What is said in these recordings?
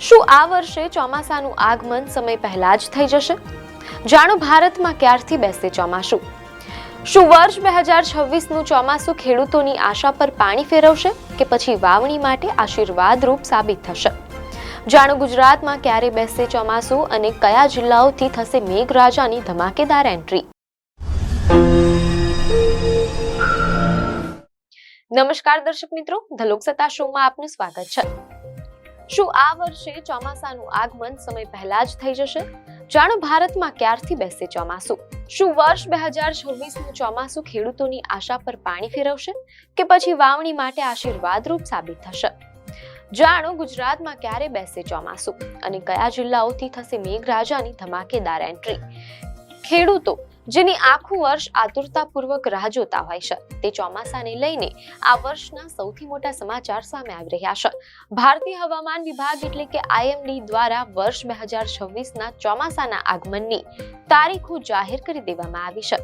શું આ વર્ષે ચોમાસાનું આગમન સમય પહેલા જ થઈ જશે? જાણો ભારતમાં ક્યારથી બેસે ચોમાસું. શું વર્ષ 2026નું ચોમાસું ખેડૂતોની આશા પર પાણી ફેરવશે કે પછી વાવણી માટે આશીર્વાદરૂપ સાબિત થશે? જાણો ગુજરાતમાં ક્યારે બેસે ચોમાસું અને કયા જિલ્લાઓથી થશે મેઘરાજાની ધમાકેદાર એન્ટ્રી. નમસ્કાર દર્શક મિત્રો, ધ લોકસત્તા શોમાં આપનું સ્વાગત છે. શું આ વર્ષે ચોમાસાનું આગમન સમય પહેલા જ થઈ જશે? જાણો ભારતમાં ક્યારથી બેસે ચોમાસું. શું વર્ષ 2026નું ચોમાસું ખેડૂતોની આશા પર પાણી ફેરવશે કે પછી વાવણી માટે આશીર્વાદરૂપ સાબિત થશે? જાણો ગુજરાતમાં ક્યારે બેસે ચોમાસું અને કયા જિલ્લાઓથી થશે મેઘરાજાની ધમાકેદાર એન્ટ્રી. ખેડૂતો જેની આખું વર્ષ આતુરતાપૂર્વક રાહ જોતા હોય છે, તે ચોમાસાને લઈને આ વર્ષના સૌથી મોટા સમાચાર સામે આવી રહ્યા છે. ભારતીય હવામાન વિભાગ એટલે કે IMD દ્વારા વર્ષ 2026ના ચોમાસાના આગમનની તારીખો જાહેર કરી દેવામાં આવી છે.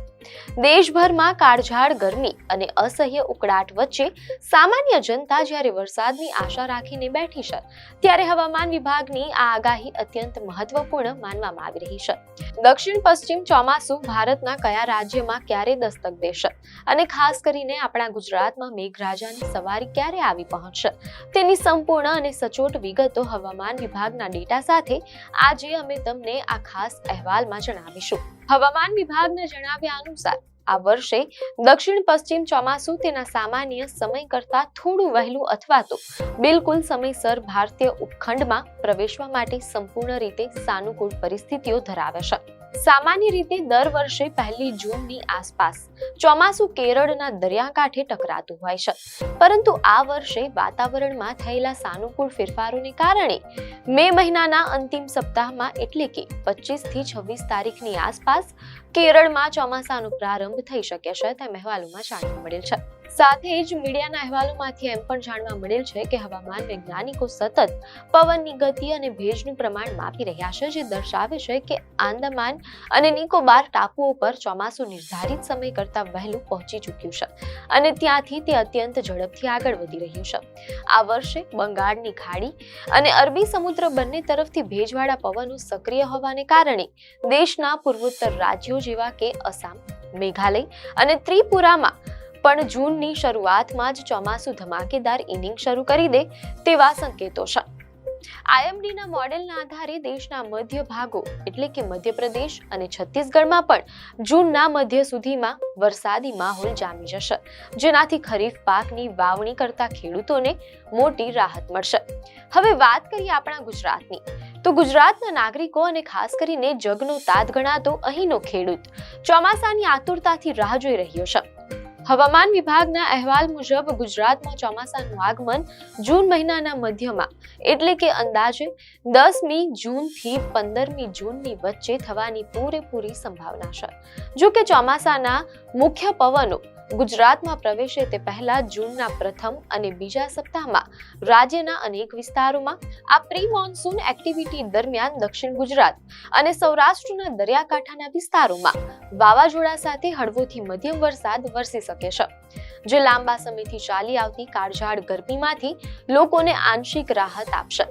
દેશભરમાં કાળઝાળ ગરમી અને અસહ્ય ઉકળાટ વચ્ચે સામાન્ય જનતા જ્યારે વરસાદની આશા રાખીને બેઠી છે, ત્યારે હવામાન વિભાગની આ આગાહી અત્યંત મહત્વપૂર્ણ માનવામાં આવી રહી છે. દક્ષિણ પશ્ચિમ ચોમાસું ભારતના કયા રાજ્યમાં ક્યારે દસ્તક દેશે અને ખાસ કરીને આપણા ગુજરાતમાં મેઘરાજાની સવારી ક્યારે આવી પહોંચશે, તેની સંપૂર્ણ અને સચોટ વિગતો હવામાન વિભાગના ડેટા સાથે આજે અમે તમને આ ખાસ અહેવાલમાં જણાવીશું. હવામાન વિભાગના જણાવ્યા અનુસાર આ વર્ષે દક્ષિણ પશ્ચિમ ચોમાસું તેના સામાન્ય સમય કરતા થોડું વહેલું અથવા તો બિલકુલ સમયસર ભારતીય ઉપખંડમાં પ્રવેશવા માટે સંપૂર્ણ રીતે સાનુકૂળ પરિસ્થિતિઓ ધરાવે છે. સામાન્ય રીતે દર વર્ષે 1 જૂનની આસપાસ ચોમાસું કેરળના દરિયાકાંઠે ટકરાતું હોય છે, પરંતુ આ વર્ષે વાતાવરણમાં થયેલા સાનુકૂળ ફેરફારોને કારણે મે મહિનાના અંતિમ સપ્તાહમાં એટલે કે 25 થી 26 તારીખની આસપાસ કેરળમાં ચોમાસાનો પ્રારંભ થઈ શકે છે તેમ અહેવાલોમાં જાણવા મળેલ છે. સાથે જ મીડિયાના અહેવાલોમાંથી એમ પણ જાણવા મળેલ છે કે હવામાન વૈજ્ઞાનિકો સતત પવનની ગતિ અને ભેજનું પ્રમાણ માપી રહ્યા છે, જે દર્શાવે છે કે આંદામાન અને નિકોબાર ટાપુઓ પર ચોમાસું નિર્ધારિત સમય કરતા વહેલું પહોંચી ચૂક્યું છે અને ત્યાંથી તે અત્યંત ઝડપથી આગળ વધી રહ્યું છે. આ વર્ષે બંગાળની ખાડી અને અરબી સમુદ્ર બંને તરફથી ભેજવાળા પવનો સક્રિય હોવાને કારણે દેશના પૂર્વોત્તર રાજ્યો જેવા કે અસામ, મેઘાલય અને ત્રિપુરામાં પણ જૂનની શરૂઆતમાં જ ચોમાસું ધમાકેદાર ઇનિંગ શરૂ કરી દે તેવા સંકેતો છે. IMDના મોડેલના આધારે દેશના મધ્ય ભાગો એટલે કે મધ્યપ્રદેશ અને છત્તીસગઢમાં પણ જૂનના મધ્ય સુધીમાં વરસાદી માહોલ જામી જશે, જેનાથી ખરીફ પાકની વાવણી કરતા ખેડૂતોને મોટી રાહત મળશે. હવે વાત કરીએ આપણા ગુજરાતની, તો ગુજરાતના નાગરિકો અને ખાસ કરીને જગનો તાત ગણાતો અહીંનો ખેડૂત ચોમાસાની આતુરતાથી રાહ જોઈ રહ્યો છે. હવામાન વિભાગના અહેવાલ મુજબ ગુજરાતમાં ચોમાસાનું આગમન જૂન મહિનાના મધ્યમાં એટલે કે અંદાજે 10મી જૂનથી 15મી જૂનની વચ્ચે થવાની પૂરેપૂરી સંભાવના છે. જો કે ચોમાસાના મુખ્ય પવનો ગુજરાતમાં પ્રવેશે તે પહેલા જૂનના પ્રથમ અને બીજા સપ્તાહમાં રાજ્યના અનેક વિસ્તારોમાં આ પ્રી મોન્સૂન એક્ટિવિટી દરમિયાન દક્ષિણ ગુજરાત અને સૌરાષ્ટ્રના દરિયાકાંઠાના વિસ્તારોમાં વાવાઝોડા સાથે હળવોથી મધ્યમ વરસાદ વરસી શકે છે, જે લાંબા સમયથી ચાલી આવતી કાળઝાળ ગરમીમાંથી લોકોને આંશિક રાહત આપશે.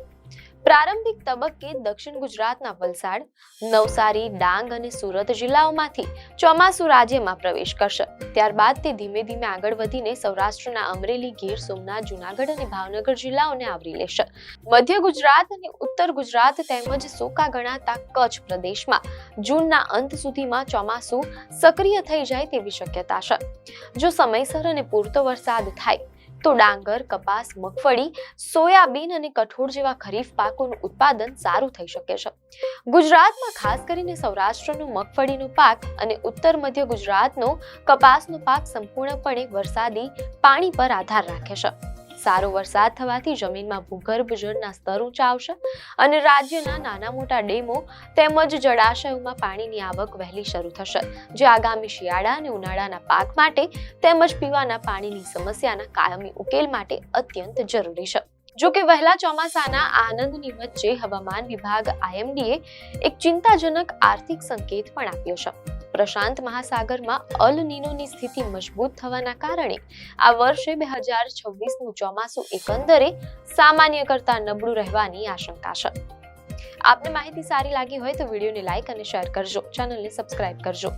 પ્રારંભિક તબક્કે દક્ષિણ ગુજરાતના વલસાડ, નવસારી, ડાંગ અને સુરત જિલ્લાઓમાંથી ચોમાસું રાજ્યમાં પ્રવેશ કરશે. ત્યારબાદ તે ધીમે ધીમે આગળ વધીને સૌરાષ્ટ્રના અમરેલી, ગીર સોમનાથ, જૂનાગઢ અને ભાવનગર જિલ્લાઓને આવરી લેશે. મધ્ય ગુજરાત અને ઉત્તર ગુજરાત તેમજ સૂકા ગણાતા કચ્છ પ્રદેશમાં જૂનના અંત સુધીમાં ચોમાસું સક્રિય થઈ જાય તેવી શક્યતા છે. જો સમયસર અને પૂરતો વરસાદ થાય તો ડાંગર, કપાસ, મગફળી, સોયાબીન અને કઠોળ જેવા ખરીફ પાકોનું ઉત્પાદન સારું થઈ શકે છે. ગુજરાતમાં ખાસ કરીને સૌરાષ્ટ્રનો મગફળીનો પાક અને ઉત્તર મધ્ય ગુજરાતનો કપાસનો પાક સંપૂર્ણપણે વરસાદી પાણી પર આધાર રાખે છે. સારો વરસાદ થવાથી જમીનમાં ભૂગર્ભ જળના સ્તર ઊંચા આવશે અને રાજ્યના નાના મોટા ડેમો તેમજ જળાશયોમાં પાણીની આવક વહેલી શરૂ થશે, જે આગામી શિયાળા અને ઉનાળાના પાક માટે તેમજ પીવાના પાણીની સમસ્યાના કાયમી ઉકેલ માટે અત્યંત જરૂરી છે. જો કે વહેલા ચોમાસાના આનંદની વચ્ચે હવામાન વિભાગ IMDએ એક ચિંતાજનક આર્થિક સંકેત પણ આપ્યો છે. પ્રશાંત મહાસાગરમાં અલ નીનોની સ્થિતિ મજબૂત થવાના કારણે આ વર્ષે 2026નું ચોમાસું એકંદરે સામાન્ય કરતા નબળું રહેવાની આશંકા છે. આપને માહિતી સારી લાગી હોય તો વિડીયોને લાઈક અને શેર કરજો, ચેનલને સબસ્ક્રાઇબ કરજો.